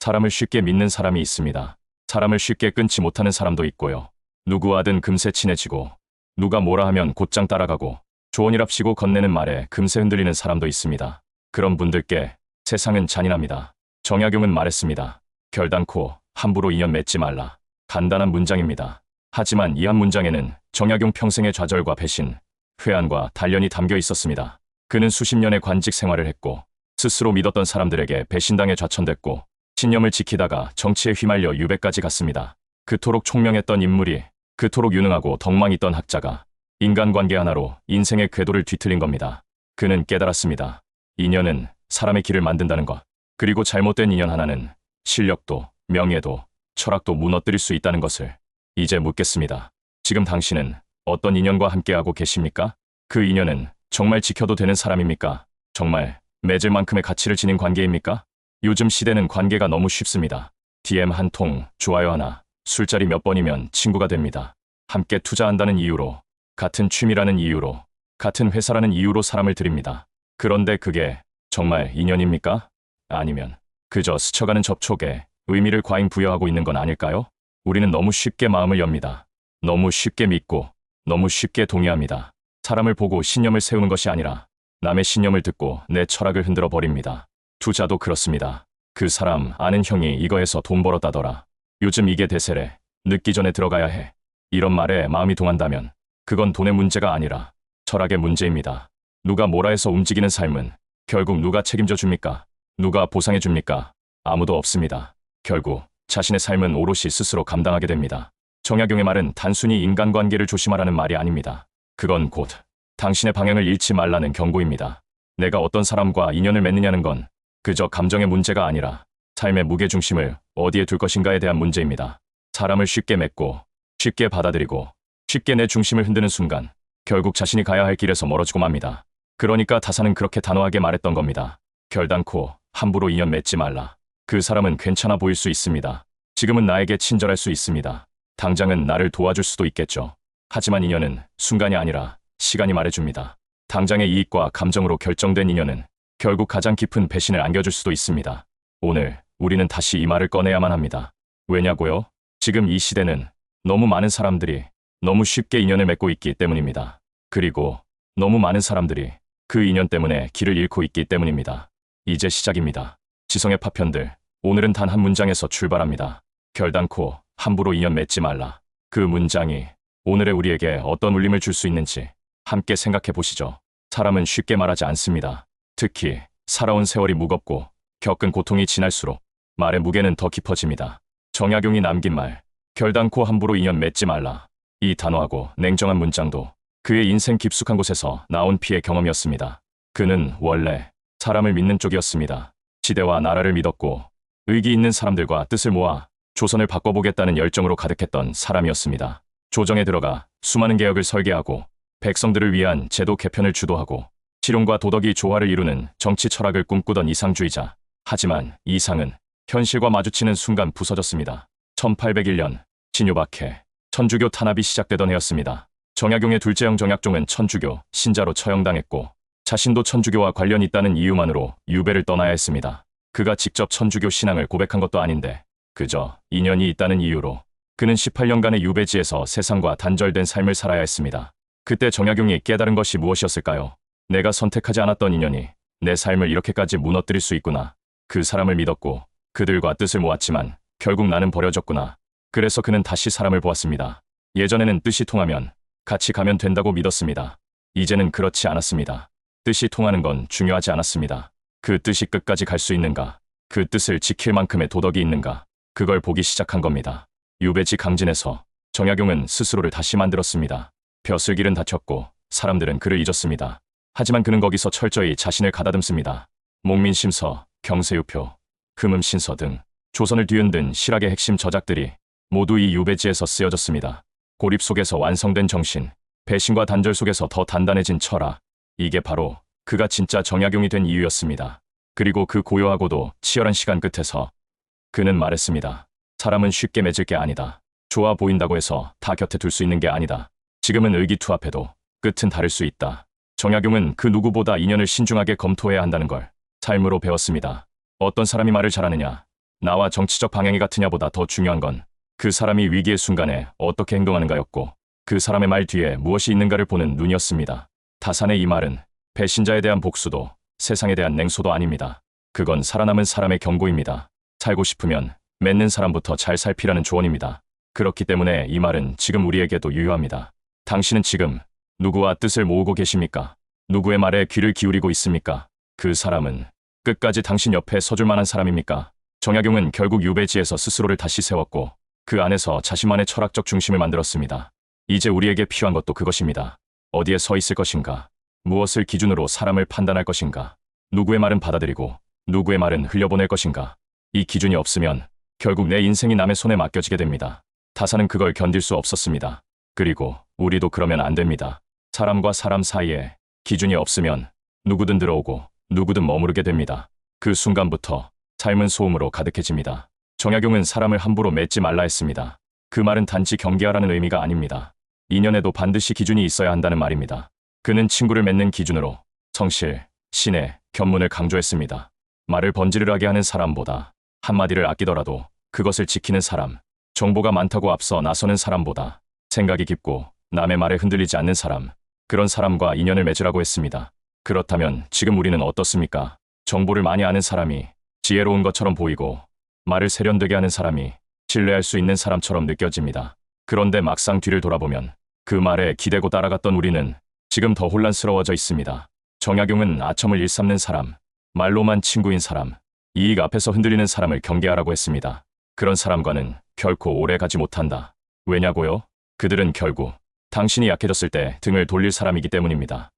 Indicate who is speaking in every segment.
Speaker 1: 사람을 쉽게 믿는 사람이 있습니다. 사람을 쉽게 끊지 못하는 사람도 있고요. 누구와든 금세 친해지고 누가 뭐라 하면 곧장 따라가고 조언이랍시고 건네는 말에 금세 흔들리는 사람도 있습니다. 그런 분들께 세상은 잔인합니다. 정약용은 말했습니다. 결단코 함부로 인연 맺지 말라. 간단한 문장입니다. 하지만 이 한 문장에는 정약용 평생의 좌절과 배신, 회한과 단련이 담겨 있었습니다. 그는 수십 년의 관직 생활을 했고 스스로 믿었던 사람들에게 배신당해 좌천됐고 신념을 지키다가 정치에 휘말려 유배까지 갔습니다. 그토록 총명했던 인물이, 그토록 유능하고 덕망 있던 학자가 인간관계 하나로 인생의 궤도를 뒤틀린 겁니다. 그는 깨달았습니다. 인연은 사람의 길을 만든다는 것, 그리고 잘못된 인연 하나는 실력도, 명예도, 철학도 무너뜨릴 수 있다는 것을. 이제 묻겠습니다. 지금 당신은 어떤 인연과 함께하고 계십니까? 그 인연은 정말 지켜도 되는 사람입니까? 정말 맺을 만큼의 가치를 지닌 관계입니까? 요즘 시대는 관계가 너무 쉽습니다. DM 한 통, 좋아요 하나, 술자리 몇 번이면 친구가 됩니다. 함께 투자한다는 이유로, 같은 취미라는 이유로, 같은 회사라는 이유로 사람을 들입니다. 그런데 그게 정말 인연입니까? 아니면 그저 스쳐가는 접촉에 의미를 과잉 부여하고 있는 건 아닐까요? 우리는 너무 쉽게 마음을 엽니다. 너무 쉽게 믿고 너무 쉽게 동의합니다. 사람을 보고 신념을 세우는 것이 아니라 남의 신념을 듣고 내 철학을 흔들어 버립니다. 투자도 그렇습니다. 그 사람 아는 형이 이거에서 돈 벌었다더라. 요즘 이게 대세래. 늦기 전에 들어가야 해. 이런 말에 마음이 동한다면 그건 돈의 문제가 아니라 철학의 문제입니다. 누가 뭐라 해서 움직이는 삶은 결국 누가 책임져 줍니까? 누가 보상해 줍니까? 아무도 없습니다. 결국 자신의 삶은 오롯이 스스로 감당하게 됩니다. 정약용의 말은 단순히 인간관계를 조심하라는 말이 아닙니다. 그건 곧 당신의 방향을 잃지 말라는 경고입니다. 내가 어떤 사람과 인연을 맺느냐는 건 그저 감정의 문제가 아니라 삶의 무게중심을 어디에 둘 것인가에 대한 문제입니다. 사람을 쉽게 맺고 쉽게 받아들이고 쉽게 내 중심을 흔드는 순간 결국 자신이 가야 할 길에서 멀어지고 맙니다. 그러니까 다사는 그렇게 단호하게 말했던 겁니다. 결단코 함부로 인연 맺지 말라. 그 사람은 괜찮아 보일 수 있습니다. 지금은 나에게 친절할 수 있습니다. 당장은 나를 도와줄 수도 있겠죠. 하지만 인연은 순간이 아니라 시간이 말해줍니다. 당장의 이익과 감정으로 결정된 인연은 결국 가장 깊은 배신을 안겨줄 수도 있습니다. 오늘 우리는 다시 이 말을 꺼내야만 합니다. 왜냐고요? 지금 이 시대는 너무 많은 사람들이 너무 쉽게 인연을 맺고 있기 때문입니다. 그리고 너무 많은 사람들이 그 인연 때문에 길을 잃고 있기 때문입니다. 이제 시작입니다. 지성의 파편들, 오늘은 단 한 문장에서 출발합니다. 결단코 함부로 인연 맺지 말라. 그 문장이 오늘의 우리에게 어떤 울림을 줄 수 있는지 함께 생각해 보시죠. 사람은 쉽게 말하지 않습니다. 특히 살아온 세월이 무겁고 겪은 고통이 지날수록 말의 무게는 더 깊어집니다. 정약용이 남긴 말, 결단코 함부로 인연 맺지 말라. 이 단호하고 냉정한 문장도 그의 인생 깊숙한 곳에서 나온 피의 경험이었습니다. 그는 원래 사람을 믿는 쪽이었습니다. 시대와 나라를 믿었고 의기 있는 사람들과 뜻을 모아 조선을 바꿔보겠다는 열정으로 가득했던 사람이었습니다. 조정에 들어가 수많은 개혁을 설계하고 백성들을 위한 제도 개편을 주도하고 실용과 도덕이 조화를 이루는 정치 철학을 꿈꾸던 이상주의자. 하지만 이상은 현실과 마주치는 순간 부서졌습니다. 1801년 진유박해, 천주교 탄압이 시작되던 해였습니다. 정약용의 둘째 형 정약종은 천주교 신자로 처형당했고 자신도 천주교와 관련이 있다는 이유만으로 유배를 떠나야 했습니다. 그가 직접 천주교 신앙을 고백한 것도 아닌데 그저 인연이 있다는 이유로 그는 18년간의 유배지에서 세상과 단절된 삶을 살아야 했습니다. 그때 정약용이 깨달은 것이 무엇이었을까요? 내가 선택하지 않았던 인연이 내 삶을 이렇게까지 무너뜨릴 수 있구나. 그 사람을 믿었고 그들과 뜻을 모았지만 결국 나는 버려졌구나. 그래서 그는 다시 사람을 보았습니다. 예전에는 뜻이 통하면 같이 가면 된다고 믿었습니다. 이제는 그렇지 않았습니다. 뜻이 통하는 건 중요하지 않았습니다. 그 뜻이 끝까지 갈 수 있는가? 그 뜻을 지킬 만큼의 도덕이 있는가? 그걸 보기 시작한 겁니다. 유배지 강진에서 정약용은 스스로를 다시 만들었습니다. 벼슬길은 닫혔고 사람들은 그를 잊었습니다. 하지만 그는 거기서 철저히 자신을 가다듬습니다. 목민심서, 경세유표, 금음신서 등 조선을 뒤흔든 실학의 핵심 저작들이 모두 이 유배지에서 쓰여졌습니다. 고립 속에서 완성된 정신, 배신과 단절 속에서 더 단단해진 철학, 이게 바로 그가 진짜 정약용이 된 이유였습니다. 그리고 그 고요하고도 치열한 시간 끝에서 그는 말했습니다. 사람은 쉽게 맺을 게 아니다. 좋아 보인다고 해서 다 곁에 둘 수 있는 게 아니다. 지금은 의기투합해도 끝은 다를 수 있다. 정약용은 그 누구보다 인연을 신중하게 검토해야 한다는 걸 삶으로 배웠습니다. 어떤 사람이 말을 잘하느냐, 나와 정치적 방향이 같으냐보다 더 중요한 건 그 사람이 위기의 순간에 어떻게 행동하는가였고 그 사람의 말 뒤에 무엇이 있는가를 보는 눈이었습니다. 다산의 이 말은 배신자에 대한 복수도 세상에 대한 냉소도 아닙니다. 그건 살아남은 사람의 경고입니다. 살고 싶으면 맺는 사람부터 잘 살피라는 조언입니다. 그렇기 때문에 이 말은 지금 우리에게도 유효합니다. 당신은 지금 누구와 뜻을 모으고 계십니까? 누구의 말에 귀를 기울이고 있습니까? 그 사람은 끝까지 당신 옆에 서줄 만한 사람입니까? 정약용은 결국 유배지에서 스스로를 다시 세웠고 그 안에서 자신만의 철학적 중심을 만들었습니다. 이제 우리에게 필요한 것도 그것입니다. 어디에 서 있을 것인가? 무엇을 기준으로 사람을 판단할 것인가? 누구의 말은 받아들이고 누구의 말은 흘려보낼 것인가? 이 기준이 없으면 결국 내 인생이 남의 손에 맡겨지게 됩니다. 다산은 그걸 견딜 수 없었습니다. 그리고 우리도 그러면 안 됩니다. 사람과 사람 사이에 기준이 없으면 누구든 들어오고 누구든 머무르게 됩니다. 그 순간부터 삶은 소음으로 가득해집니다. 정약용은 사람을 함부로 맺지 말라 했습니다. 그 말은 단지 경계하라는 의미가 아닙니다. 인연에도 반드시 기준이 있어야 한다는 말입니다. 그는 친구를 맺는 기준으로 성실, 신의, 견문을 강조했습니다. 말을 번지르르하게 하는 사람보다 한마디를 아끼더라도 그것을 지키는 사람, 정보가 많다고 앞서 나서는 사람보다 생각이 깊고 남의 말에 흔들리지 않는 사람, 그런 사람과 인연을 맺으라고 했습니다. 그렇다면 지금 우리는 어떻습니까? 정보를 많이 아는 사람이 지혜로운 것처럼 보이고 말을 세련되게 하는 사람이 신뢰할 수 있는 사람처럼 느껴집니다. 그런데 막상 뒤를 돌아보면 그 말에 기대고 따라갔던 우리는 지금 더 혼란스러워져 있습니다. 정약용은 아첨을 일삼는 사람, 말로만 친구인 사람, 이익 앞에서 흔들리는 사람을 경계하라고 했습니다. 그런 사람과는 결코 오래 가지 못한다. 왜냐고요? 그들은 결국 당신이 약해졌을 때 등을 돌릴 사람이기 때문입니다.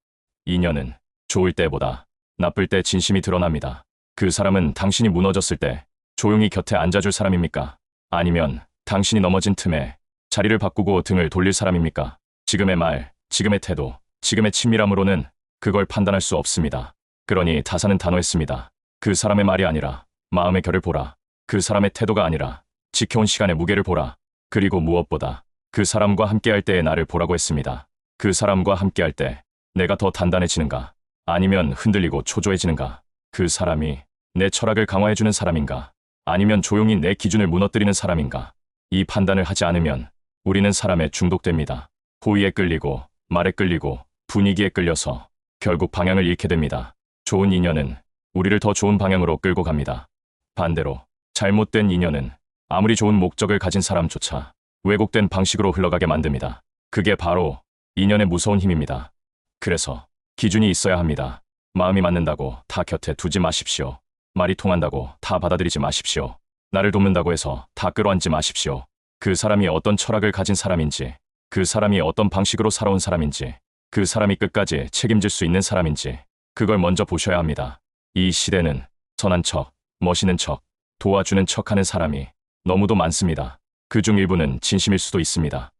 Speaker 1: 인연은 좋을 때보다 나쁠 때 진심이 드러납니다. 그 사람은 당신이 무너졌을 때 조용히 곁에 앉아줄 사람입니까? 아니면 당신이 넘어진 틈에 자리를 바꾸고 등을 돌릴 사람입니까? 지금의 말, 지금의 태도, 지금의 친밀함으로는 그걸 판단할 수 없습니다. 그러니 다산은 단호했습니다. 그 사람의 말이 아니라 마음의 결을 보라. 그 사람의 태도가 아니라 지켜온 시간의 무게를 보라. 그리고 무엇보다 그 사람과 함께할 때의 나를 보라고 했습니다. 그 사람과 함께할 때 내가 더 단단해지는가? 아니면 흔들리고 초조해지는가? 그 사람이 내 철학을 강화해주는 사람인가? 아니면 조용히 내 기준을 무너뜨리는 사람인가? 이 판단을 하지 않으면 우리는 사람에 중독됩니다. 호의에 끌리고 말에 끌리고 분위기에 끌려서 결국 방향을 잃게 됩니다. 좋은 인연은 우리를 더 좋은 방향으로 끌고 갑니다. 반대로 잘못된 인연은 아무리 좋은 목적을 가진 사람조차 왜곡된 방식으로 흘러가게 만듭니다. 그게 바로 인연의 무서운 힘입니다. 그래서 기준이 있어야 합니다. 마음이 맞는다고 다 곁에 두지 마십시오. 말이 통한다고 다 받아들이지 마십시오. 나를 돕는다고 해서 다 끌어안지 마십시오. 그 사람이 어떤 철학을 가진 사람인지, 그 사람이 어떤 방식으로 살아온 사람인지, 그 사람이 끝까지 책임질 수 있는 사람인지 그걸 먼저 보셔야 합니다. 이 시대는 선한 척, 멋있는 척, 도와주는 척하는 사람이 너무도 많습니다. 그중 일부는 진심일 수도 있습니다.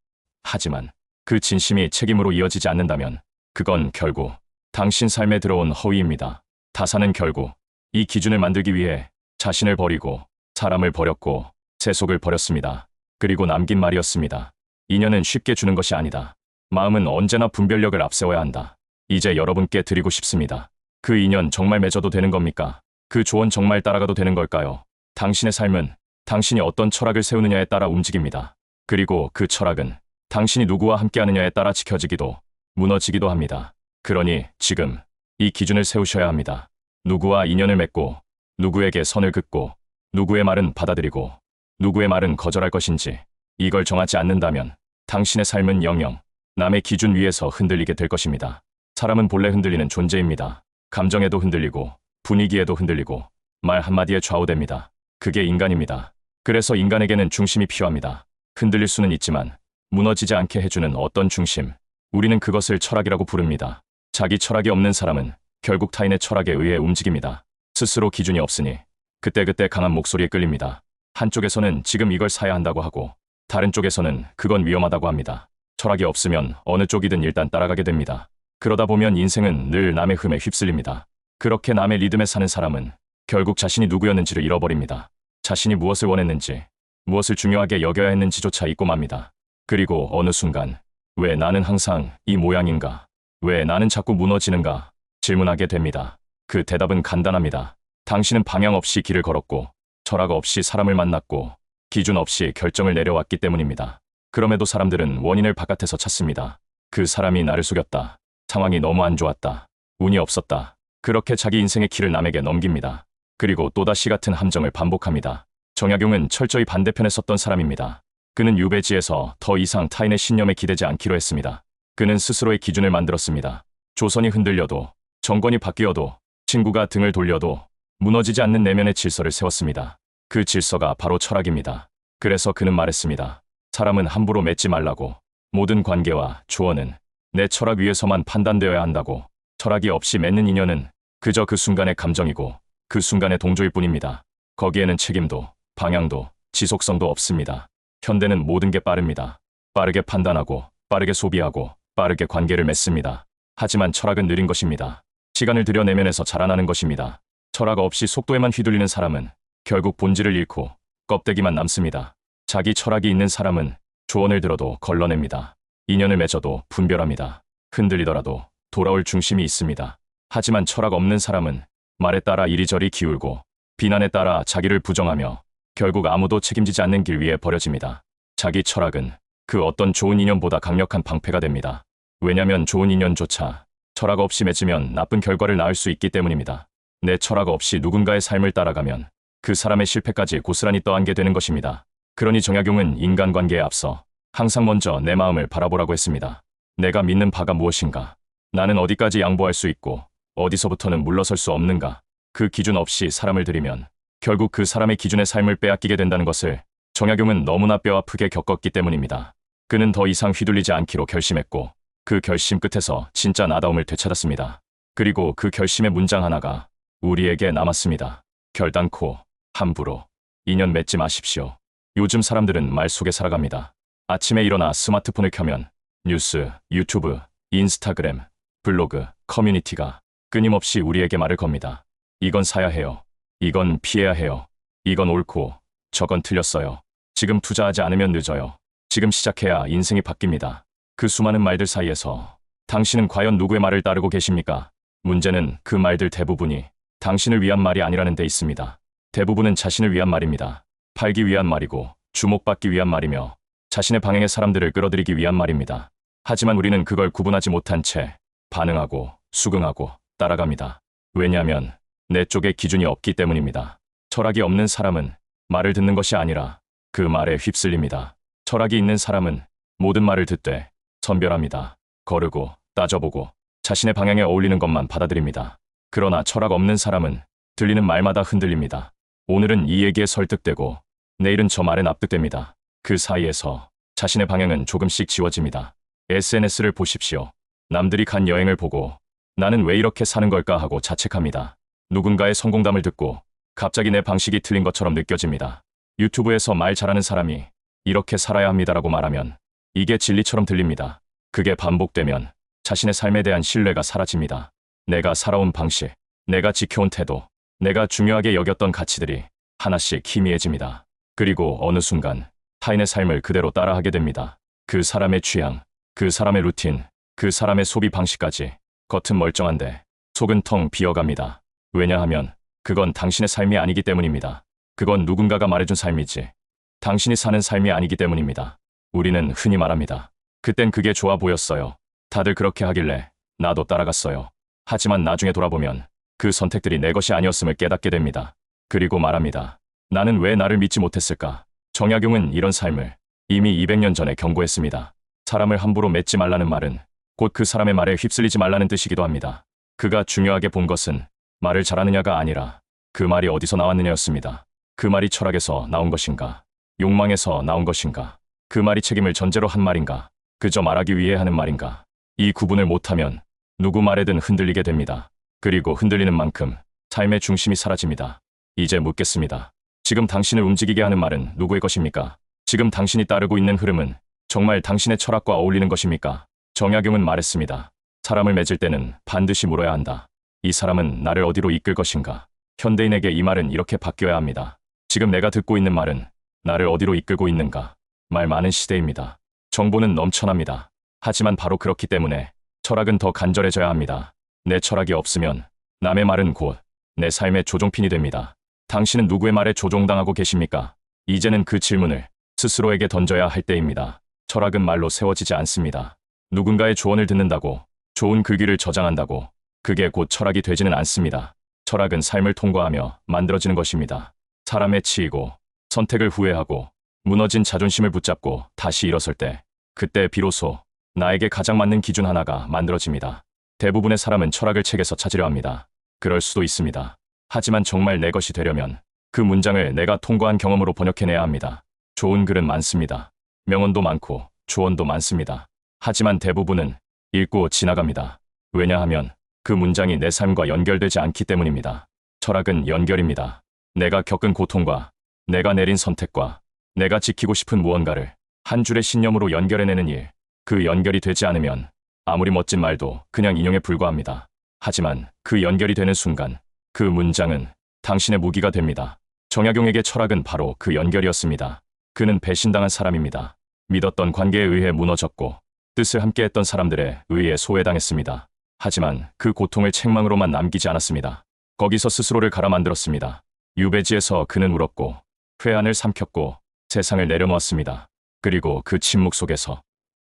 Speaker 1: 하지만 그 진심이 책임으로 이어지지 않는다면 그건 결국 당신 삶에 들어온 허위입니다. 다산은 결국 이 기준을 만들기 위해 자신을 버리고 사람을 버렸고 세속을 버렸습니다. 그리고 남긴 말이었습니다. 인연은 쉽게 주는 것이 아니다. 마음은 언제나 분별력을 앞세워야 한다. 이제 여러분께 드리고 싶습니다. 그 인연 정말 맺어도 되는 겁니까? 그 조언 정말 따라가도 되는 걸까요? 당신의 삶은 당신이 어떤 철학을 세우느냐에 따라 움직입니다. 그리고 그 철학은 당신이 누구와 함께하느냐에 따라 지켜지기도 무너지기도 합니다. 그러니 지금 이 기준을 세우셔야 합니다. 누구와 인연을 맺고 누구에게 선을 긋고 누구의 말은 받아들이고 누구의 말은 거절할 것인지 이걸 정하지 않는다면 당신의 삶은 영영 남의 기준 위에서 흔들리게 될 것입니다. 사람은 본래 흔들리는 존재입니다. 감정에도 흔들리고 분위기에도 흔들리고 말 한마디에 좌우됩니다. 그게 인간입니다. 그래서 인간에게는 중심이 필요합니다. 흔들릴 수는 있지만 무너지지 않게 해주는 어떤 중심, 우리는 그것을 철학이라고 부릅니다. 자기 철학이 없는 사람은 결국 타인의 철학에 의해 움직입니다. 스스로 기준이 없으니 그때그때 강한 목소리에 끌립니다. 한쪽에서는 지금 이걸 사야 한다고 하고 다른 쪽에서는 그건 위험하다고 합니다. 철학이 없으면 어느 쪽이든 일단 따라가게 됩니다. 그러다 보면 인생은 늘 남의 흠에 휩쓸립니다. 그렇게 남의 리듬에 사는 사람은 결국 자신이 누구였는지를 잃어버립니다. 자신이 무엇을 원했는지, 무엇을 중요하게 여겨야 했는지조차 잊고 맙니다. 그리고 어느 순간 왜 나는 항상 이 모양인가? 왜 나는 자꾸 무너지는가? 질문하게 됩니다. 그 대답은 간단합니다. 당신은 방향 없이 길을 걸었고 철학 없이 사람을 만났고 기준 없이 결정을 내려왔기 때문입니다. 그럼에도 사람들은 원인을 바깥에서 찾습니다. 그 사람이 나를 속였다. 상황이 너무 안 좋았다. 운이 없었다. 그렇게 자기 인생의 키를 남에게 넘깁니다. 그리고 또다시 같은 함정을 반복합니다. 정약용은 철저히 반대편에 섰던 사람입니다. 그는 유배지에서 더 이상 타인의 신념에 기대지 않기로 했습니다. 그는 스스로의 기준을 만들었습니다. 조선이 흔들려도, 정권이 바뀌어도, 친구가 등을 돌려도 무너지지 않는 내면의 질서를 세웠습니다. 그 질서가 바로 철학입니다. 그래서 그는 말했습니다. 사람은 함부로 맺지 말라고. 모든 관계와 조언은 내 철학 위에서만 판단되어야 한다고. 철학이 없이 맺는 인연은 그저 그 순간의 감정이고 그 순간의 동조일 뿐입니다. 거기에는 책임도, 방향도, 지속성도 없습니다. 현대는 모든 게 빠릅니다. 빠르게 판단하고, 빠르게 소비하고, 빠르게 관계를 맺습니다. 하지만 철학은 느린 것입니다. 시간을 들여 내면에서 자라나는 것입니다. 철학 없이 속도에만 휘둘리는 사람은 결국 본질을 잃고 껍데기만 남습니다. 자기 철학이 있는 사람은 조언을 들어도 걸러냅니다. 인연을 맺어도 분별합니다. 흔들리더라도 돌아올 중심이 있습니다. 하지만 철학 없는 사람은 말에 따라 이리저리 기울고 비난에 따라 자기를 부정하며 결국 아무도 책임지지 않는 길 위에 버려집니다. 자기 철학은 그 어떤 좋은 인연보다 강력한 방패가 됩니다. 왜냐면 좋은 인연조차 철학 없이 맺으면 나쁜 결과를 낳을 수 있기 때문입니다. 내 철학 없이 누군가의 삶을 따라가면 그 사람의 실패까지 고스란히 떠안게 되는 것입니다. 그러니 정약용은 인간관계에 앞서 항상 먼저 내 마음을 바라보라고 했습니다. 내가 믿는 바가 무엇인가? 나는 어디까지 양보할 수 있고 어디서부터는 물러설 수 없는가? 그 기준 없이 사람을 들이면 결국 그 사람의 기준의 삶을 빼앗기게 된다는 것을 정약용은 너무나 뼈아프게 겪었기 때문입니다. 그는 더 이상 휘둘리지 않기로 결심했고 그 결심 끝에서 진짜 나다움을 되찾았습니다. 그리고 그 결심의 문장 하나가 우리에게 남았습니다. 결단코, 함부로, 인연 맺지 마십시오. 요즘 사람들은 말 속에 살아갑니다. 아침에 일어나 스마트폰을 켜면 뉴스, 유튜브, 인스타그램, 블로그, 커뮤니티가 끊임없이 우리에게 말을 겁니다. 이건 사야 해요. 이건 피해야 해요. 이건 옳고, 저건 틀렸어요. 지금 투자하지 않으면 늦어요. 지금 시작해야 인생이 바뀝니다. 그 수많은 말들 사이에서 당신은 과연 누구의 말을 따르고 계십니까? 문제는 그 말들 대부분이 당신을 위한 말이 아니라는 데 있습니다. 대부분은 자신을 위한 말입니다. 팔기 위한 말이고 주목받기 위한 말이며 자신의 방향의 사람들을 끌어들이기 위한 말입니다. 하지만 우리는 그걸 구분하지 못한 채 반응하고 수긍하고 따라갑니다. 왜냐하면 내 쪽에 기준이 없기 때문입니다. 철학이 없는 사람은 말을 듣는 것이 아니라 그 말에 휩쓸립니다. 철학이 있는 사람은 모든 말을 듣되 선별합니다. 거르고 따져보고 자신의 방향에 어울리는 것만 받아들입니다. 그러나 철학 없는 사람은 들리는 말마다 흔들립니다. 오늘은 이 얘기에 설득되고 내일은 저 말에 납득됩니다. 그 사이에서 자신의 방향은 조금씩 지워집니다. SNS를 보십시오. 남들이 간 여행을 보고 나는 왜 이렇게 사는 걸까 하고 자책합니다. 누군가의 성공담을 듣고 갑자기 내 방식이 틀린 것처럼 느껴집니다. 유튜브에서 말 잘하는 사람이 이렇게 살아야 합니다라고 말하면 이게 진리처럼 들립니다. 그게 반복되면 자신의 삶에 대한 신뢰가 사라집니다. 내가 살아온 방식, 내가 지켜온 태도, 내가 중요하게 여겼던 가치들이 하나씩 희미해집니다. 그리고 어느 순간 타인의 삶을 그대로 따라하게 됩니다. 그 사람의 취향, 그 사람의 루틴, 그 사람의 소비 방식까지 겉은 멀쩡한데 속은 텅 비어갑니다. 왜냐하면 그건 당신의 삶이 아니기 때문입니다. 그건 누군가가 말해준 삶이지 당신이 사는 삶이 아니기 때문입니다. 우리는 흔히 말합니다. 그땐 그게 좋아 보였어요. 다들 그렇게 하길래 나도 따라갔어요. 하지만 나중에 돌아보면 그 선택들이 내 것이 아니었음을 깨닫게 됩니다. 그리고 말합니다. 나는 왜 나를 믿지 못했을까? 정약용은 이런 삶을 이미 200년 전에 경고했습니다. 사람을 함부로 맺지 말라는 말은 곧 그 사람의 말에 휩쓸리지 말라는 뜻이기도 합니다. 그가 중요하게 본 것은 말을 잘하느냐가 아니라 그 말이 어디서 나왔느냐였습니다. 그 말이 철학에서 나온 것인가? 욕망에서 나온 것인가? 그 말이 책임을 전제로 한 말인가? 그저 말하기 위해 하는 말인가? 이 구분을 못하면 누구 말에든 흔들리게 됩니다. 그리고 흔들리는 만큼 삶의 중심이 사라집니다. 이제 묻겠습니다. 지금 당신을 움직이게 하는 말은 누구의 것입니까? 지금 당신이 따르고 있는 흐름은 정말 당신의 철학과 어울리는 것입니까? 정약용은 말했습니다. 사람을 맺을 때는 반드시 물어야 한다. 이 사람은 나를 어디로 이끌 것인가? 현대인에게 이 말은 이렇게 바뀌어야 합니다. 지금 내가 듣고 있는 말은 나를 어디로 이끌고 있는가? 말 많은 시대입니다. 정보는 넘쳐납니다. 하지만 바로 그렇기 때문에 철학은 더 간절해져야 합니다. 내 철학이 없으면 남의 말은 곧 내 삶의 조종핀이 됩니다. 당신은 누구의 말에 조종당하고 계십니까? 이제는 그 질문을 스스로에게 던져야 할 때입니다. 철학은 말로 세워지지 않습니다. 누군가의 조언을 듣는다고, 좋은 글귀를 저장한다고, 그게 곧 철학이 되지는 않습니다. 철학은 삶을 통과하며 만들어지는 것입니다. 사람에 치이고, 선택을 후회하고, 무너진 자존심을 붙잡고 다시 일어설 때, 그때 비로소 나에게 가장 맞는 기준 하나가 만들어집니다. 대부분의 사람은 철학을 책에서 찾으려 합니다. 그럴 수도 있습니다. 하지만 정말 내 것이 되려면 그 문장을 내가 통과한 경험으로 번역해내야 합니다. 좋은 글은 많습니다. 명언도 많고 조언도 많습니다. 하지만 대부분은 읽고 지나갑니다. 왜냐하면 그 문장이 내 삶과 연결되지 않기 때문입니다. 철학은 연결입니다. 내가 겪은 고통과 내가 내린 선택과 내가 지키고 싶은 무언가를 한 줄의 신념으로 연결해내는 일, 그 연결이 되지 않으면 아무리 멋진 말도 그냥 인용에 불과합니다. 하지만 그 연결이 되는 순간 그 문장은 당신의 무기가 됩니다. 정약용에게 철학은 바로 그 연결이었습니다. 그는 배신당한 사람입니다. 믿었던 관계에 의해 무너졌고 뜻을 함께했던 사람들에 의해 소외당했습니다. 하지만 그 고통을 책망으로만 남기지 않았습니다. 거기서 스스로를 갈아 만들었습니다. 유배지에서 그는 울었고 회한을 삼켰고 세상을 내려놓았습니다. 그리고 그 침묵 속에서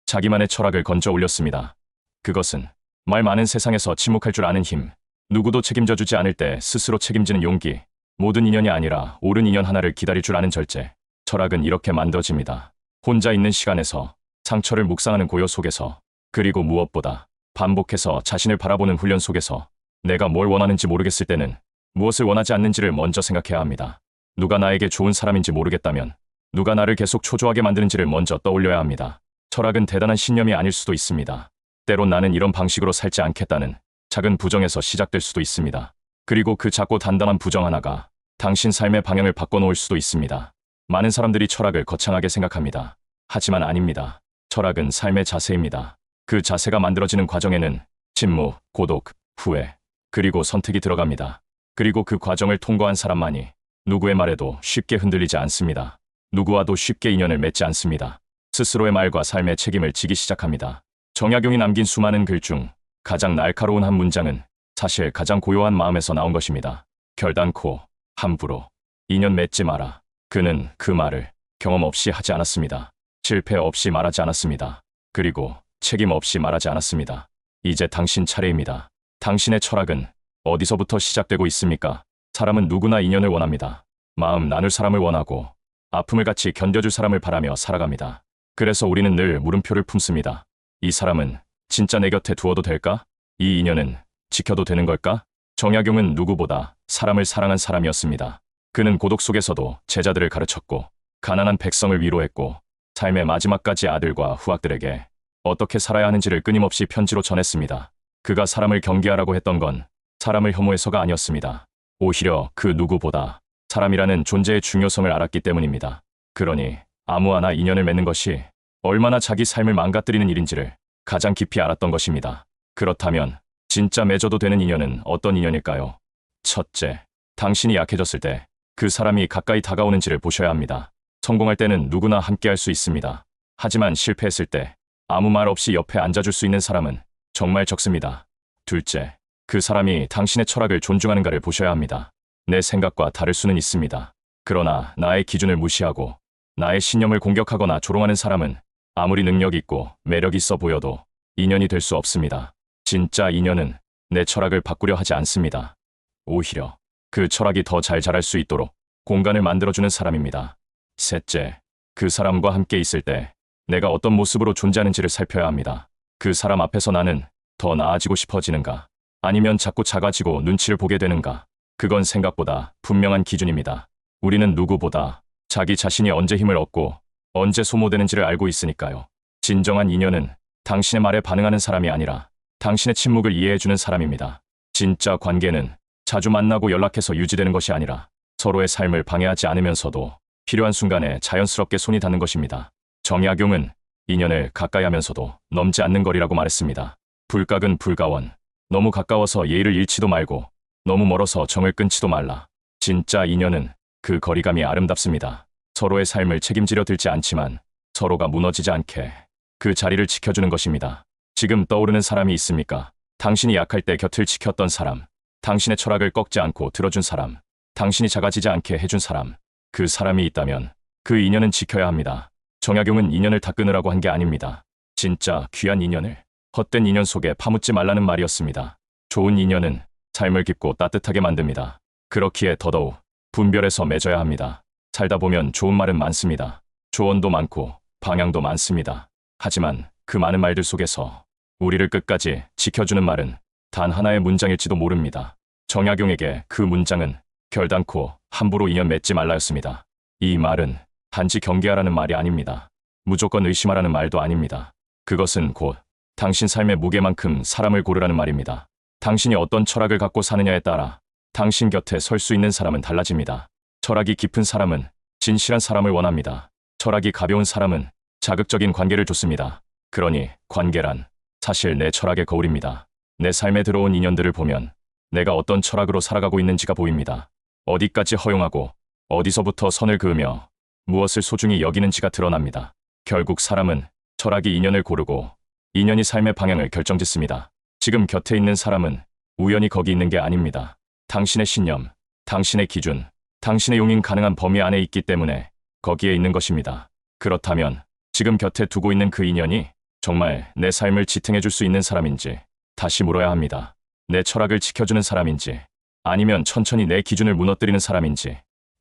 Speaker 1: 자기만의 철학을 건져 올렸습니다. 그것은 말 많은 세상에서 침묵할 줄 아는 힘, 누구도 책임져주지 않을 때 스스로 책임지는 용기, 모든 인연이 아니라 옳은 인연 하나를 기다릴 줄 아는 절제. 철학은 이렇게 만들어집니다. 혼자 있는 시간에서, 상처를 묵상하는 고요 속에서, 그리고 무엇보다 반복해서 자신을 바라보는 훈련 속에서 내가 뭘 원하는지 모르겠을 때는 무엇을 원하지 않는지를 먼저 생각해야 합니다. 누가 나에게 좋은 사람인지 모르겠다면 누가 나를 계속 초조하게 만드는지를 먼저 떠올려야 합니다. 철학은 대단한 신념이 아닐 수도 있습니다. 때론 나는 이런 방식으로 살지 않겠다는 작은 부정에서 시작될 수도 있습니다. 그리고 그 작고 단단한 부정 하나가 당신 삶의 방향을 바꿔놓을 수도 있습니다. 많은 사람들이 철학을 거창하게 생각합니다. 하지만 아닙니다. 철학은 삶의 자세입니다. 그 자세가 만들어지는 과정에는 침묵, 고독, 후회, 그리고 선택이 들어갑니다. 그리고 그 과정을 통과한 사람만이 누구의 말에도 쉽게 흔들리지 않습니다. 누구와도 쉽게 인연을 맺지 않습니다. 스스로의 말과 삶의 책임을 지기 시작합니다. 정약용이 남긴 수많은 글 중 가장 날카로운 한 문장은 사실 가장 고요한 마음에서 나온 것입니다. 결단코, 함부로, 인연 맺지 마라. 그는 그 말을 경험 없이 하지 않았습니다. 실패 없이 말하지 않았습니다. 그리고 책임 없이 말하지 않았습니다. 이제 당신 차례입니다. 당신의 철학은 어디서부터 시작되고 있습니까? 사람은 누구나 인연을 원합니다. 마음 나눌 사람을 원하고 아픔을 같이 견뎌줄 사람을 바라며 살아갑니다. 그래서 우리는 늘 물음표를 품습니다. 이 사람은 진짜 내 곁에 두어도 될까? 이 인연은 지켜도 되는 걸까? 정약용은 누구보다 사람을 사랑한 사람이었습니다. 그는 고독 속에서도 제자들을 가르쳤고 가난한 백성을 위로했고 삶의 마지막까지 아들과 후학들에게 어떻게 살아야 하는지를 끊임없이 편지로 전했습니다. 그가 사람을 경계하라고 했던 건 사람을 혐오해서가 아니었습니다. 오히려 그 누구보다 사람이라는 존재의 중요성을 알았기 때문입니다. 그러니 아무 하나 인연을 맺는 것이 얼마나 자기 삶을 망가뜨리는 일인지를 가장 깊이 알았던 것입니다. 그렇다면 진짜 맺어도 되는 인연은 어떤 인연일까요? 첫째, 당신이 약해졌을 때 그 사람이 가까이 다가오는지를 보셔야 합니다. 성공할 때는 누구나 함께할 수 있습니다. 하지만 실패했을 때 아무 말 없이 옆에 앉아줄 수 있는 사람은 정말 적습니다. 둘째, 그 사람이 당신의 철학을 존중하는가를 보셔야 합니다. 내 생각과 다를 수는 있습니다. 그러나 나의 기준을 무시하고 나의 신념을 공격하거나 조롱하는 사람은 아무리 능력 있고 매력 있어 보여도 인연이 될 수 없습니다. 진짜 인연은 내 철학을 바꾸려 하지 않습니다. 오히려 그 철학이 더 잘 자랄 수 있도록 공간을 만들어주는 사람입니다. 셋째, 그 사람과 함께 있을 때 내가 어떤 모습으로 존재하는지를 살펴야 합니다. 그 사람 앞에서 나는 더 나아지고 싶어지는가? 아니면 자꾸 작아지고 눈치를 보게 되는가? 그건 생각보다 분명한 기준입니다. 우리는 누구보다 자기 자신이 언제 힘을 얻고 언제 소모되는지를 알고 있으니까요. 진정한 인연은 당신의 말에 반응하는 사람이 아니라 당신의 침묵을 이해해주는 사람입니다. 진짜 관계는 자주 만나고 연락해서 유지되는 것이 아니라 서로의 삶을 방해하지 않으면서도 필요한 순간에 자연스럽게 손이 닿는 것입니다. 정약용은 인연을 가까이 하면서도 넘지 않는 거리라고 말했습니다. 불가근 불가원. 너무 가까워서 예의를 잃지도 말고 너무 멀어서 정을 끊지도 말라. 진짜 인연은 그 거리감이 아름답습니다. 서로의 삶을 책임지려 들지 않지만 서로가 무너지지 않게 그 자리를 지켜주는 것입니다. 지금 떠오르는 사람이 있습니까? 당신이 약할 때 곁을 지켰던 사람, 당신의 철학을 꺾지 않고 들어준 사람, 당신이 작아지지 않게 해준 사람, 그 사람이 있다면 그 인연은 지켜야 합니다. 정약용은 인연을 다 끊으라고 한 게 아닙니다. 진짜 귀한 인연을 헛된 인연 속에 파묻지 말라는 말이었습니다. 좋은 인연은 삶을 깊고 따뜻하게 만듭니다. 그렇기에 더더욱 분별해서 맺어야 합니다. 살다 보면 좋은 말은 많습니다. 조언도 많고 방향도 많습니다. 하지만 그 많은 말들 속에서 우리를 끝까지 지켜주는 말은 단 하나의 문장일지도 모릅니다. 정약용에게 그 문장은 결단코 함부로 인연 맺지 말라였습니다. 이 말은 단지 경계하라는 말이 아닙니다. 무조건 의심하라는 말도 아닙니다. 그것은 곧 당신 삶의 무게만큼 사람을 고르라는 말입니다. 당신이 어떤 철학을 갖고 사느냐에 따라 당신 곁에 설 수 있는 사람은 달라집니다. 철학이 깊은 사람은 진실한 사람을 원합니다. 철학이 가벼운 사람은 자극적인 관계를 줬습니다. 그러니 관계란 사실 내 철학의 거울입니다. 내 삶에 들어온 인연들을 보면 내가 어떤 철학으로 살아가고 있는지가 보입니다. 어디까지 허용하고 어디서부터 선을 그으며 무엇을 소중히 여기는지가 드러납니다. 결국 사람은 철학이 인연을 고르고 인연이 삶의 방향을 결정짓습니다. 지금 곁에 있는 사람은 우연히 거기 있는 게 아닙니다. 당신의 신념, 당신의 기준, 당신의 용인 가능한 범위 안에 있기 때문에 거기에 있는 것입니다. 그렇다면 지금 곁에 두고 있는 그 인연이 정말 내 삶을 지탱해 줄 수 있는 사람인지 다시 물어야 합니다. 내 철학을 지켜주는 사람인지 아니면 천천히 내 기준을 무너뜨리는 사람인지.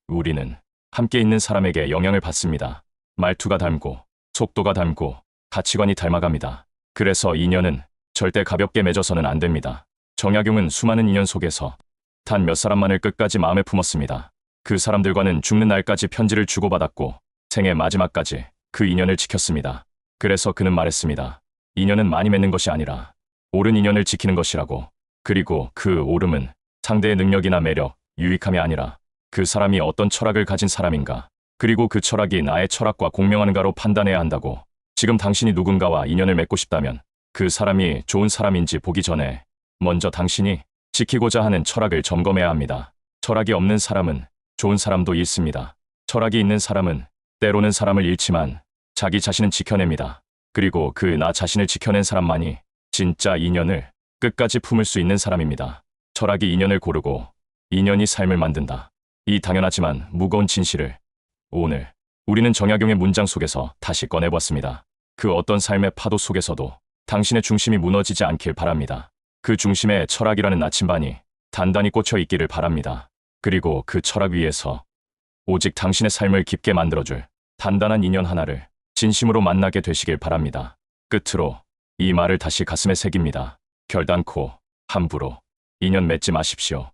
Speaker 1: 우리는 함께 있는 사람에게 영향을 받습니다. 말투가 닮고 속도가 닮고 가치관이 닮아갑니다. 그래서 인연은 절대 가볍게 맺어서는 안 됩니다. 정약용은 수많은 인연 속에서 단 몇 사람만을 끝까지 마음에 품었습니다. 그 사람들과는 죽는 날까지 편지를 주고받았고 생애 마지막까지 그 인연을 지켰습니다. 그래서 그는 말했습니다. 인연은 많이 맺는 것이 아니라 옳은 인연을 지키는 것이라고. 그리고 그 옳음은 상대의 능력이나 매력, 유익함이 아니라 그 사람이 어떤 철학을 가진 사람인가, 그리고 그 철학이 나의 철학과 공명하는가로 판단해야 한다고. 지금 당신이 누군가와 인연을 맺고 싶다면 그 사람이 좋은 사람인지 보기 전에 먼저 당신이 지키고자 하는 철학을 점검해야 합니다. 철학이 없는 사람은 좋은 사람도 잃습니다. 철학이 있는 사람은 때로는 사람을 잃지만 자기 자신은 지켜냅니다. 그리고 그 나 자신을 지켜낸 사람만이 진짜 인연을 끝까지 품을 수 있는 사람입니다. 철학이 인연을 고르고 인연이 삶을 만든다. 이 당연하지만 무거운 진실을 오늘 우리는 정약용의 문장 속에서 다시 꺼내보았습니다. 그 어떤 삶의 파도 속에서도 당신의 중심이 무너지지 않길 바랍니다. 그 중심에 철학이라는 나침반이 단단히 꽂혀 있기를 바랍니다. 그리고 그 철학 위에서 오직 당신의 삶을 깊게 만들어줄 단단한 인연 하나를 진심으로 만나게 되시길 바랍니다. 끝으로 이 말을 다시 가슴에 새깁니다. 결단코 함부로 인연 맺지 마십시오.